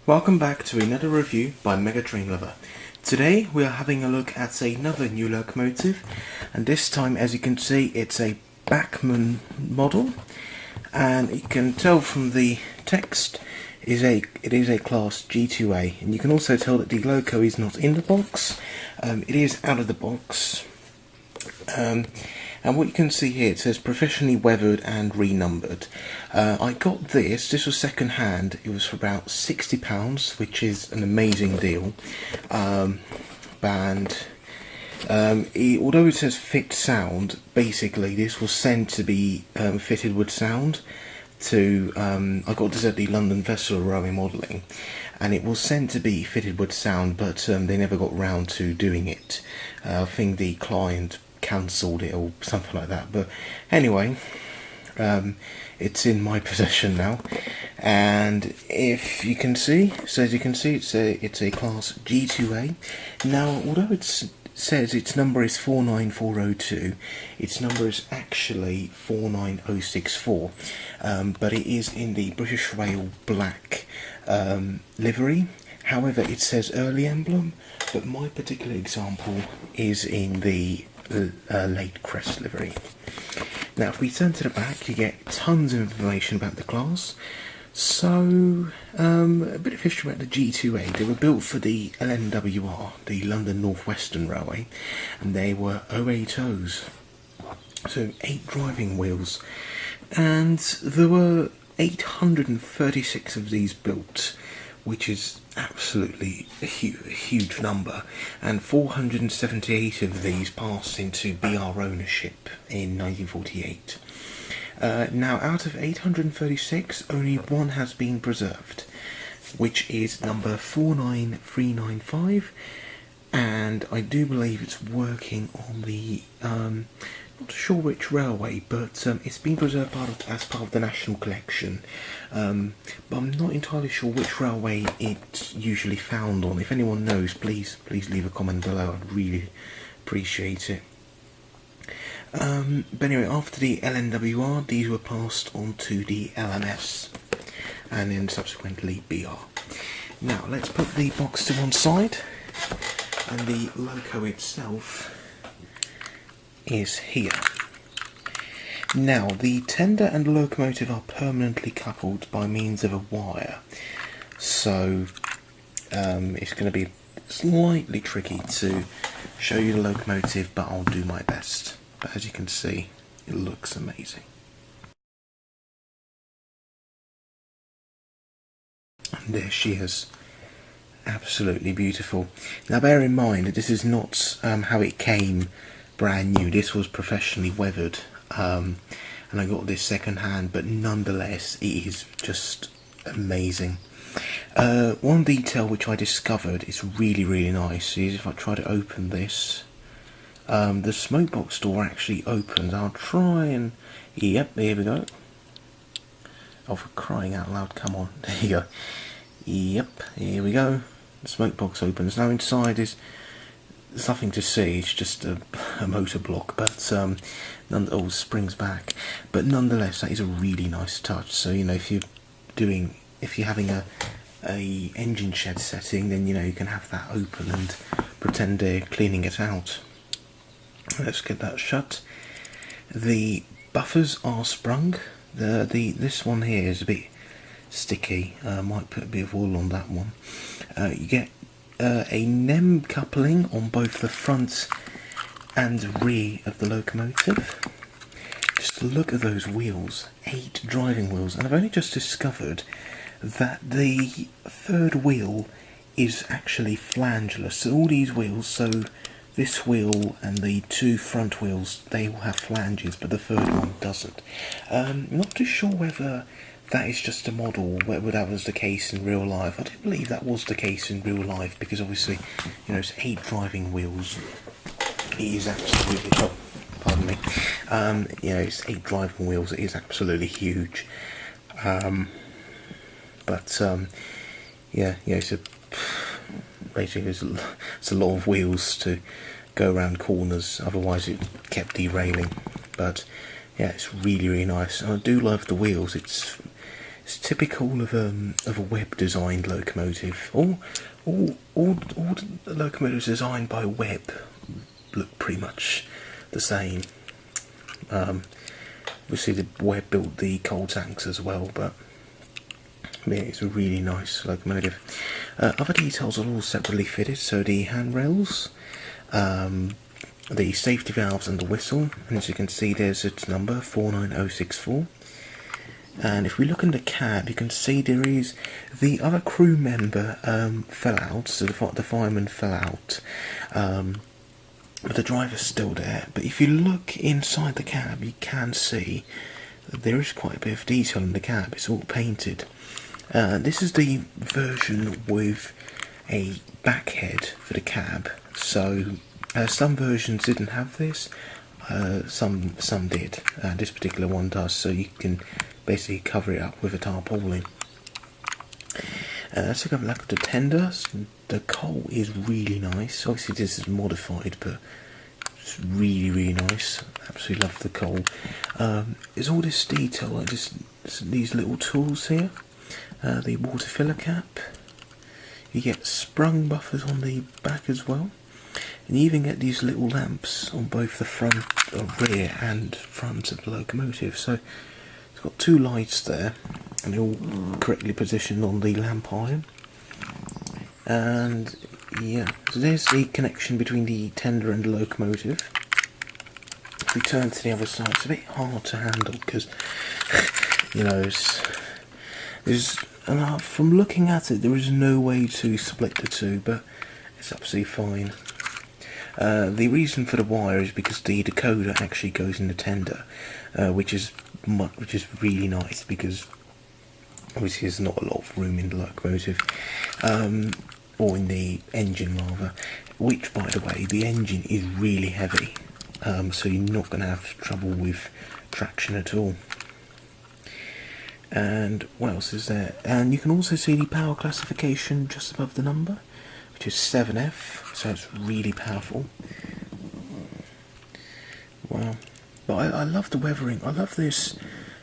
Welcome back to another review by Mega Train Lover. Today we are having a look at another new locomotive, and this time, as you can see, it's a Bachmann model, and you can tell from the text it is a class G2A, and you can also tell that the loco is not in the box. It is out of the box. And what you can see here, it says professionally weathered and renumbered. I got this was second hand. It was for about £60, which is an amazing deal. Although it says fit sound, basically this was sent to be fitted with sound to, I got this at the London Vessel Railway Modelling, and it was sent to be fitted with sound, but they never got round to doing it. I think the client cancelled it or something like that, but anyway, it's in my possession now, and if you can see, it's a class G2A. Now, although it says its number is 49402, its number is actually 49064, but it is in the British Rail black livery. However, it says early emblem, but my particular example is in the late crest livery. Now, if we turn to the back, you get tons of information about the class. So, a bit of history about the G2A. They were built for the LNWR, the London North Western Railway, and they were 080s, so 8 driving wheels, and there were 836 of these built, which is absolutely a huge number, and 478 of these passed into BR ownership in 1948. Now, out of 836, only one has been preserved, which is number 49395, and I do believe it's working on the, not sure which railway, but it's been preserved as part of the National Collection, but I'm not entirely sure which railway it's usually found on. If anyone knows, please leave a comment below, I'd really appreciate it. But anyway, after the LNWR, these were passed on to the LMS, and then subsequently BR. Now, let's put the box to one side, and the loco itself is here. Now, the tender and locomotive are permanently coupled by means of a wire, so it's going to be slightly tricky to show you the locomotive, but I'll do my best. But as you can see, it looks amazing. And there she is. Absolutely beautiful. Now, bear in mind that this is not how it came brand new. This was professionally weathered, and I got this second hand, but nonetheless it is just amazing. One detail which I discovered is really nice is if I try to open this, the smoke box door actually opens. I'll try and, yep, here we go. Oh, for crying out loud, come on, there you go. Yep, here we go. The smoke box opens. Now, inside there's nothing to see, it's just a motor block, but springs back. But nonetheless, that is a really nice touch. So, you know, if you're having a engine shed setting, then, you know, you can have that open and pretend they're cleaning it out. Let's get that shut. The buffers are sprung. This one here is a bit sticky. Might put a bit of oil on that one. You get a NEM coupling on both the front and rear of the locomotive. Just look at those wheels, 8 driving wheels, and I've only just discovered that the third wheel is actually flangeless. So all these wheels, so this wheel and the 2 front wheels, they will have flanges, but the third one doesn't. Not too sure whether that is just a model, whether that was the case in real life. I do believe that was the case in real life, because obviously, you know, it's 8 driving wheels. It is absolutely, oh, pardon me. You know, it's 8 driving wheels. It is absolutely huge. Yeah, it's basically it's a lot of wheels to go around corners. Otherwise, it kept derailing. But yeah, it's really nice. And I do love the wheels. It's typical of a web designed locomotive. All the locomotives designed by Webb look pretty much the same. Obviously the Webb built the coal tanks as well, but yeah, it's a really nice locomotive. Other details are all separately fitted, so the handrails, the safety valves and the whistle, and as you can see there's its number 49064. And if we look in the cab, you can see there is the other crew member fell out, so the fireman fell out, but the driver's still there. But if you look inside the cab, you can see that there is quite a bit of detail in the cab. It's all painted. This is the version with a backhead for the cab, so some versions didn't have this, some did. This particular one does, so you can basically cover it up with a tarpaulin. Let's take a look at the tenders. The coal is really nice. Obviously this is modified, but it's really nice. Absolutely love the coal. There's all this detail, like these little tools here. The water filler cap. You get sprung buffers on the back as well. And you even get these little lamps on both the front, rear and front of the locomotive. So it's got two lights there, and they're all correctly positioned on the lamp iron. And yeah, so there's the connection between the tender and the locomotive. If we turn to the other side, it's a bit hard to handle because you know from looking at it, there is no way to split the two, but it's absolutely fine. The reason for the wire is because the decoder actually goes in the tender, which is really nice because obviously there's not a lot of room in the locomotive, or in the engine rather. Which, by the way, the engine is really heavy, so you're not going to have trouble with traction at all. And what else is there? And you can also see the power classification just above the number, which is 7F, so it's really powerful. Wow. But I love the weathering. I love this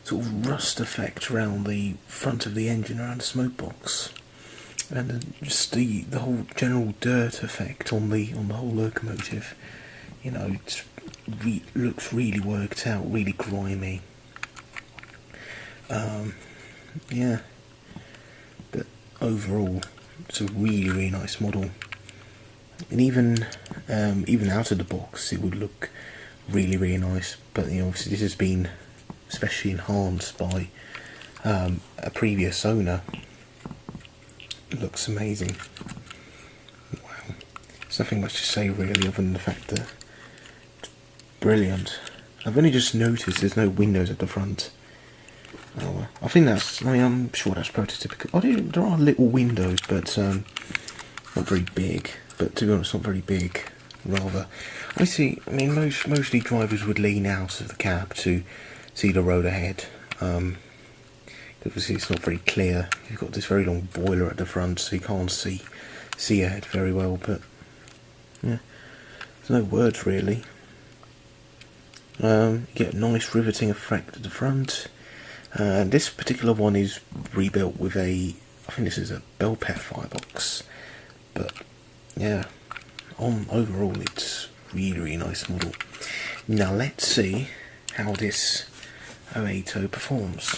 sort of rust effect around the front of the engine, around the smoke box. And just the whole general dirt effect on the whole locomotive. You know, it looks really worked out, really grimy. Yeah. But overall, it's a really nice model, and even out of the box it would look really nice. But you know, obviously this has been especially enhanced by a previous owner. It looks amazing. Wow, there's nothing much to say really other than the fact that it's brilliant. I've only just noticed there's no windows at the front. Oh, well. I'm sure that's prototypical. There are little windows, but not very big. But to be honest, not very big. Rather, mostly drivers would lean out of the cab to see the road ahead. Obviously, it's not very clear. You've got this very long boiler at the front, so you can't see ahead very well. But yeah, there's no words really. You get a nice riveting effect at the front. This particular one is rebuilt with I think this is a Belpet firebox, but yeah, overall it's really nice model. Now let's see how this 080 performs.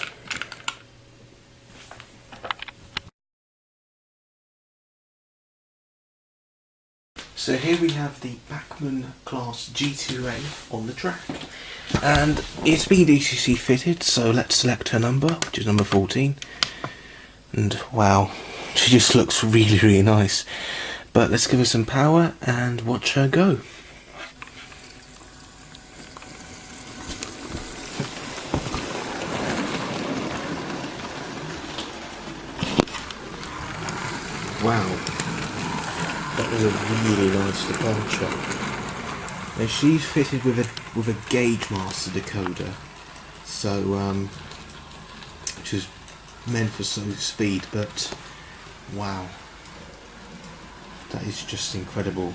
So here we have the Bachmann class G2A on the track, and it's been DCC fitted, so let's select her number, which is number 14, and wow, she just looks really nice. But let's give her some power and watch her go. Wow. That was a really nice departure. Now she's fitted with a gauge master decoder, so which is meant for slow speed. But wow, that is just incredible.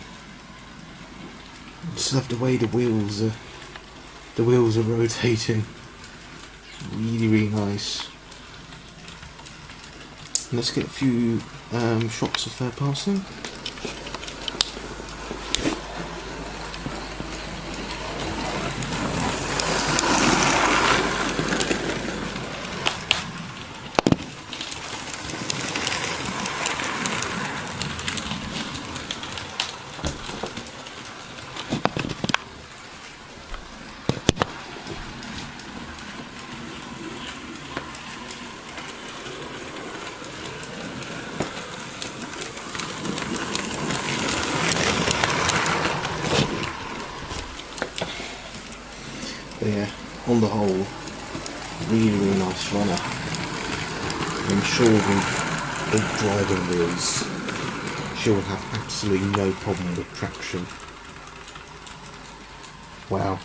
I just love the way the wheels are rotating. Really nice. Let's get a few shots of her passing. But yeah, on the whole, really nice runner. I'm sure with big driving wheels, she'll have absolutely no problem with traction. Wow.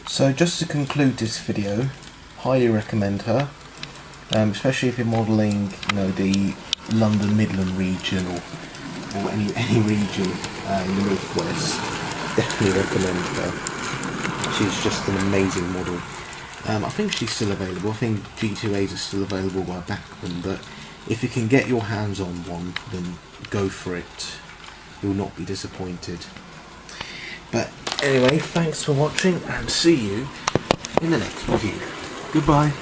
So just to conclude this video, highly recommend her, especially if you're modelling, the London Midland region or any region in the northwest. Definitely recommend her. She's just an amazing model. I think she's still available. I think G2As are still available by Bachmann, but if you can get your hands on one, then go for it. You'll not be disappointed. But anyway, thanks for watching and see you in the next review. Goodbye.